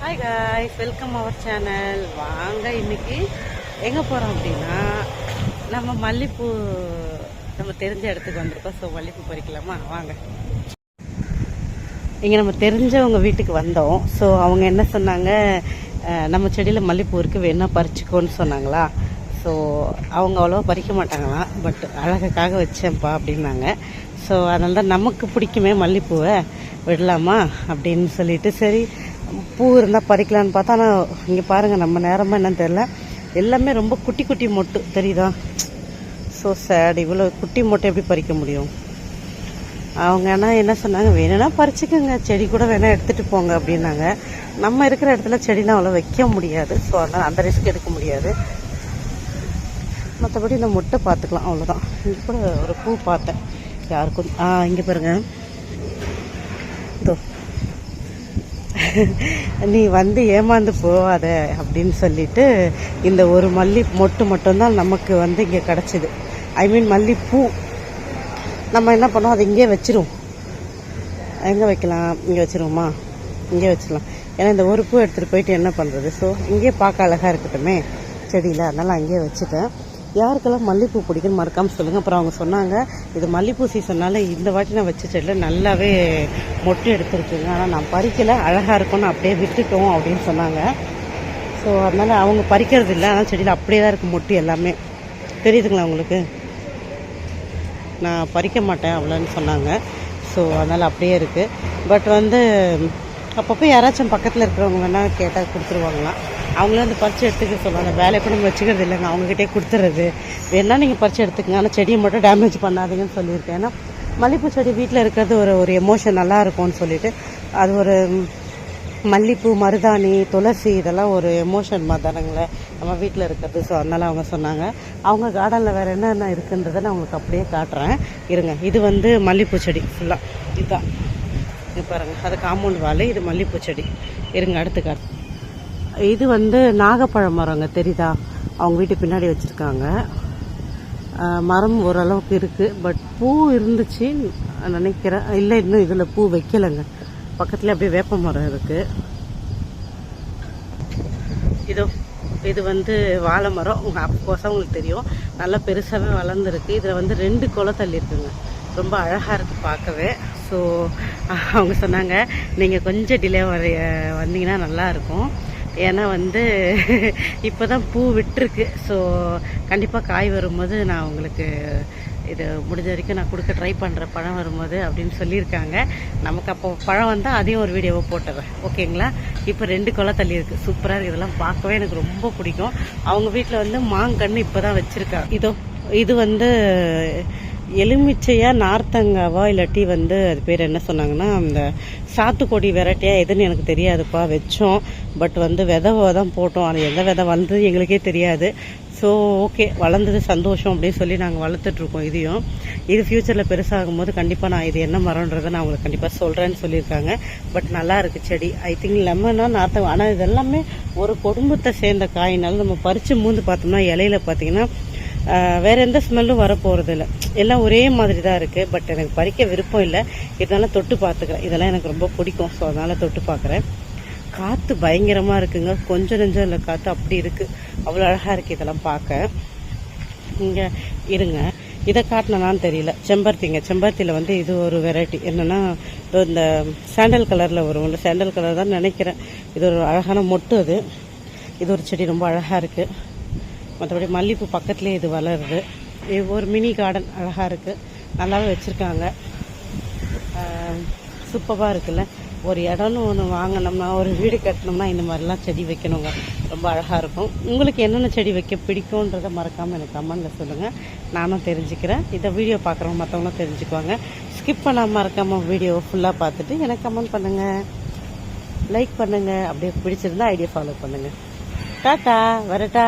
Hi guys, welcome our channel. வாங்க இன்னைக்கு எங்கே போகிறோம் அப்படின்னா, நம்ம மல்லிப்பூ நம்ம தெரிஞ்ச இடத்துக்கு வந்திருக்கோம். ஸோ மல்லிப்பூ பறிக்கலாமா? வாங்க. இங்கே நம்ம தெரிஞ்சவங்க வீட்டுக்கு வந்தோம். ஸோ அவங்க என்ன சொன்னாங்க, நம்ம செடியில் மல்லிப்பூ இருக்குது, வேணா பறிச்சுக்கோன்னு சொன்னாங்களா. ஸோ அவங்க அவ்வளோவா பறிக்க மாட்டாங்களாம், பட் அழகுக்காக வச்சேன்ப்பா அப்படின்னாங்க. ஸோ அதனால தான் நமக்கு பிடிக்குமே மல்லிப்பூவை, விடலாமா அப்படின்னு சொல்லிட்டு சரி பூ இருந்தால் பறிக்கலான்னு பார்த்தா. ஆனால் இங்கே பாருங்கள், நம்ம நேரமாக என்னன்னு தெரில, எல்லாமே ரொம்ப குட்டி குட்டி மொட்டு தெரியுதா. ஸோ சேட், இவ்வளோ குட்டி மொட்டை எப்படி பறிக்க முடியும்? அவங்க ஆனால் என்ன சொன்னாங்க, வேணும்னா பறிச்சுக்கோங்க, செடி கூட வேணால் எடுத்துகிட்டு போங்க அப்படின்னாங்க. நம்ம இருக்கிற இடத்துல செடிலாம் அவ்வளோ வைக்க முடியாது. ஸோ அதனால் அந்த ரிஸ்க் எடுக்க முடியாது. மற்றபடி இந்த மொட்டை பார்த்துக்கலாம், அவ்வளோதான். இங்கே கூட ஒரு பூ பார்த்தேன் யாருக்கும். இங்கே பாருங்க, இதோ நீ வந்து ஏமாந்து போவாத அப்படின்னு சொல்லிட்டு இந்த ஒரு மல்லி மொட்டு மட்டும்தான் நமக்கு வந்து இங்கே கிடச்சிது. ஐ மீன் மல்லிப்பூ. நம்ம என்ன பண்ணோம், அதை இங்கே வச்சிருவோம். எங்கே வைக்கலாம்? இங்கே வச்சிருவோமா? இங்கே வச்சிடலாம். ஏன்னா இந்த ஒரு பூ எடுத்துகிட்டு போயிட்டு என்ன பண்ணுறது. ஸோ இங்கே பார்க்க அழகாக இருக்கட்டுமே செடியில், அதனால் அங்கேயே வச்சுட்டேன். யாருக்கெல்லாம் மல்லிப்பூ பிடிக்குன்னு மறக்காமல் சொல்லுங்கள். அப்புறம் அவங்க சொன்னாங்க, இது மல்லிப்பூ சீசனால் இந்த வாட்டி நான் வச்ச செடியில் நல்லாவே மொட்டு எடுத்துருக்குங்க, ஆனால் நான் பறிக்கலை, அழகாக இருக்கும்னு அப்படியே விட்டுட்டோம் அப்படின்னு சொன்னாங்க. ஸோ அதனால் அவங்க பறிக்கிறது இல்லை, ஆனால் செடியில் அப்படியே தான் இருக்குது மொட்டு எல்லாமே. தெரியுதுங்களா உங்களுக்கு? நான் பறிக்க மாட்டேன் அவ்வளோன்னு சொன்னாங்க. ஸோ அதனால் அப்படியே இருக்குது. பட் வந்து அப்பப்போ யாராச்சும் பக்கத்தில் இருக்கிறவங்க வேணால் கேட்டால் கொடுத்துருவாங்களாம். அவங்களும் வந்து பறித்து எடுத்துக்க சொல்லுவாங்க. வேலை கூட நம்ம வச்சுக்கிறது இல்லைங்க, அவங்ககிட்டே கொடுத்துறது. வேணால் நீங்கள் பறித்து எடுத்துக்கங்க, ஆனால் செடியை மட்டும் டேமேஜ் பண்ணாதீங்கன்னு சொல்லியிருக்கேன். ஏன்னா மல்லிப்பூ செடி வீட்டில் இருக்கிறது ஒரு எமோஷன் நல்லா இருக்கும்னு சொல்லிட்டு, அது ஒரு மல்லிப்பூ, மருதாணி, துளசி இதெல்லாம் ஒரு எமோஷன் மாதிரி தானங்களே நம்ம வீட்டில் இருக்கிறது. ஸோ அதனால் அவங்க சொன்னாங்க. அவங்க கார்டனில் வேறு என்னென்ன இருக்குன்றதை நான் உங்களுக்கு அப்படியே காட்டுறேன் இருங்க. இது வந்து மல்லிப்பூ செடி ஃபுல்லாக இதுதான். இது பாருங்கள், அது காம்பவுண்ட் வால், இது மல்லிப்பூ செடி. இருங்க அடுத்து காட்டு. இது வந்து நாகப்பழம் மரங்க, தெரியுதா? அவங்க வீட்டு பின்னாடி வச்சுருக்காங்க. மரம் ஓரளவுக்கு இருக்குது, பட் பூ இருந்துச்சு நினைக்கிறேன். இல்லை, இன்னும் இதில் பூ வைக்கலைங்க. பக்கத்தில் அப்படியே வேப்ப மரம் இருக்குது. இது வந்து வாழை மரம். அப்போசம் உங்களுக்கு தெரியும், நல்லா பெருசாகவே வளர்ந்துருக்கு. இதில் வந்து 2 குலை தள்ளி இருக்குங்க, ரொம்ப அழகாக இருக்குது பார்க்கவே. ஸோ அவங்க சொன்னாங்க, நீங்கள் கொஞ்சம் டிலே வந்தீங்கன்னா நல்லாயிருக்கும். ஏன்னா வந்து இப்போ தான் பூ விட்டுருக்கு. ஸோ கண்டிப்பாக காய் வரும்போது நான் உங்களுக்கு இது முடிஞ்ச வரைக்கும் நான் கொடுக்க ட்ரை பண்ணுறேன், பழம் வரும்போது அப்படின்னு சொல்லியிருக்காங்க. நமக்கு அப்போ பழம் வந்தால் அதையும் ஒரு வீடியோவை போட்டுறேன், ஓகேங்களா? இப்போ 2 குலை தள்ளி இருக்குது, சூப்பராக இருக்குது. இதெல்லாம் பார்க்கவே எனக்கு ரொம்ப பிடிக்கும். அவங்க வீட்டில் வந்து மாங்கன்று இப்போ தான் வச்சுருக்காங்க. இது வந்து எலுமிச்சையா, நார்த்தங்காவா, இல்லாட்டி வந்து அது பேர் என்ன சொன்னாங்கன்னா, அந்த சாத்துக்கொடி வெரைட்டியா எதுன்னு எனக்கு தெரியாதுப்பா. வச்சோம், பட் வந்து விதை தான் போட்டோம். அது எந்த விதை வந்தது எங்களுக்கே தெரியாது. ஸோ ஓகே, வளர்ந்தது சந்தோஷம் அப்படின்னு சொல்லி நாங்கள் வளர்த்துட்ருக்கோம். இது ஃப்யூச்சரில் பெருசாகும் போது கண்டிப்பாக நான் இது என்ன மரம்ன்றதை நான் உங்களுக்கு கண்டிப்பாக சொல்கிறேன்னு சொல்லியிருக்காங்க. பட் நல்லா இருக்குது செடி. ஐ திங்க் லெமனா நார்த்தங்க. ஆனால் இது எல்லாமே ஒரு குடும்பத்தை சேர்ந்த காயினாலும் நம்ம பறித்து மூந்து பார்த்தோம்னா இலையில பார்த்தீங்கன்னா வேறு எந்த ஸ்மெல்லும் வரப்போகிறது இல்லை, எல்லாம் ஒரே மாதிரி தான் இருக்குது. பட் எனக்கு பறிக்க விருப்பம் இல்லை, இதனால தொட்டு பார்த்துக்கிறேன். இதெல்லாம் எனக்கு ரொம்ப பிடிக்கும். ஸோ அதனால் தொட்டு பார்க்குறேன். காற்று பயங்கரமாக இருக்குங்க, கொஞ்சம் நெஞ்சம் இல்லை, காற்று அப்படி இருக்குது, அவ்வளோ அழகாக இருக்குது இதெல்லாம் பார்க்க. இங்கே இருங்க, இதை காட்டினான்னு தெரியல. செம்பருத்தியில் வந்து இது ஒரு வெரைட்டி. என்னென்னா இந்த சாண்டல் கலரில் வரும், இல்லை சாண்டல் கலர் தான் நினைக்கிறேன். இது ஒரு அழகான மொட்டு. இது ஒரு செடி ரொம்ப அழகாக இருக்குது. மற்றபடி மல்லிப்பூ பக்கத்துலேயே இது வளருது. இது ஒரு மினி கார்டன், அழகாக இருக்குது, நல்லாவே வச்சுருக்காங்க. சூப்பராக இருக்குல்ல. ஒரு இடம்னு ஒன்று வாங்கினோம்னா, ஒரு வீடு கட்டினோம்னா இந்த மாதிரிலாம் செடி வைக்கணுங்க, ரொம்ப அழகாக இருக்கும். உங்களுக்கு என்னென்ன செடி வைக்க பிடிக்கும்ன்றதை மறக்காமல் எனக்கு கமெண்டில் சொல்லுங்கள், நானும் தெரிஞ்சுக்கிறேன். இதை வீடியோ பார்க்குறவங்க மற்றவங்களும் தெரிஞ்சுக்குவாங்க. ஸ்கிப் பண்ணாமல் மறக்காமல் வீடியோ ஃபுல்லாக பார்த்துட்டு எனக்கு கமெண்ட் பண்ணுங்கள், லைக் பண்ணுங்கள். அப்படியே பிடிச்சிருந்தா ஐடியா ஃபாலோ பண்ணுங்கள். டாட்டா, வரட்டா.